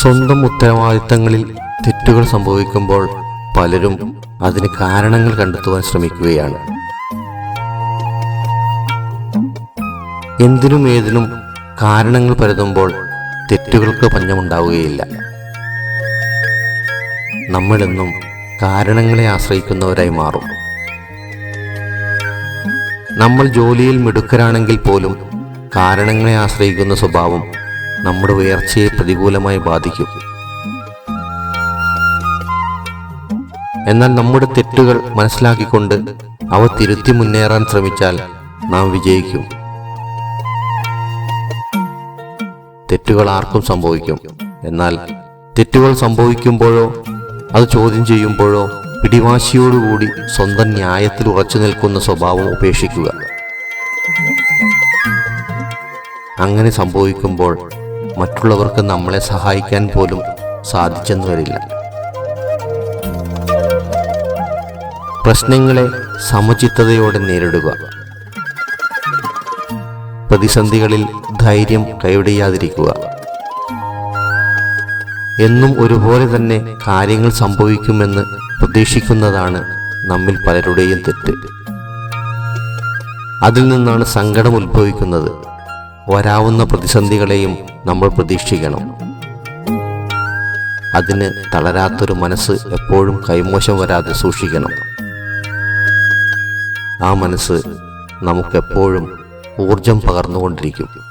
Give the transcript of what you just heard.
സ്വന്തം ഉത്തരവാദിത്തങ്ങളിൽ തെറ്റുകൾ സംഭവിക്കുമ്പോൾ പലരും അതിന് കാരണങ്ങൾ കണ്ടെത്തുവാൻ ശ്രമിക്കുകയാണ്. എന്തിനും ഏതിനും കാരണങ്ങൾ പരതുമ്പോൾ തെറ്റുകൾക്ക് പഞ്ഞമുണ്ടാവുകയില്ല. നമ്മളെന്നും കാരണങ്ങളെ ആശ്രയിക്കുന്നവരായി മാറും. നമ്മൾ ജോലിയിൽ മിടുക്കരാണെങ്കിൽ പോലും കാരണങ്ങളെ ആശ്രയിക്കുന്ന സ്വഭാവം നമ്മുടെ ഉയർച്ചയെ പ്രതികൂലമായി ബാധിക്കും. എന്നാൽ നമ്മുടെ തെറ്റുകൾ മനസ്സിലാക്കിക്കൊണ്ട് അവ തിരുത്തി മുന്നേറാൻ ശ്രമിച്ചാൽ നാം വിജയിക്കും. തെറ്റുകൾ ആർക്കും സംഭവിക്കും. എന്നാൽ തെറ്റുകൾ സംഭവിക്കുമ്പോഴോ അത് ചോദ്യം ചെയ്യുമ്പോഴോ പിടിവാശിയോടുകൂടി സ്വന്തം ന്യായത്തിൽ ഉറച്ചു നിൽക്കുന്ന സ്വഭാവം ഉപേക്ഷിക്കുക. അങ്ങനെ സംഭവിക്കുമ്പോൾ മറ്റുള്ളവർക്ക് നമ്മളെ സഹായിക്കാൻ പോലും സാധിച്ചെന്ന് വരില്ല. പ്രശ്നങ്ങളെ സമചിത്തതയോടെ നേരിടുക. പ്രതിസന്ധികളിൽ ധൈര്യം കൈവെടിയാതിരിക്കുക. എന്നും ഒരുപോലെ തന്നെ കാര്യങ്ങൾ സംഭവിക്കുമെന്ന് പ്രതീക്ഷിക്കുന്നതാണ് നമ്മിൽ പലരുടെയും തെറ്റ്. അതിൽ നിന്നാണ് സങ്കടം ഉത്ഭവിക്കുന്നത്. വരാവുന്ന പ്രതിസന്ധികളെയും നമ്മൾ പ്രതീക്ഷിക്കണം. അതിന് തളരാത്തൊരു മനസ്സ് എപ്പോഴും കൈമോശം വരാതെ സൂക്ഷിക്കണം. ആ മനസ്സ് നമുക്കെപ്പോഴും ഊർജം പകർന്നുകൊണ്ടിരിക്കും.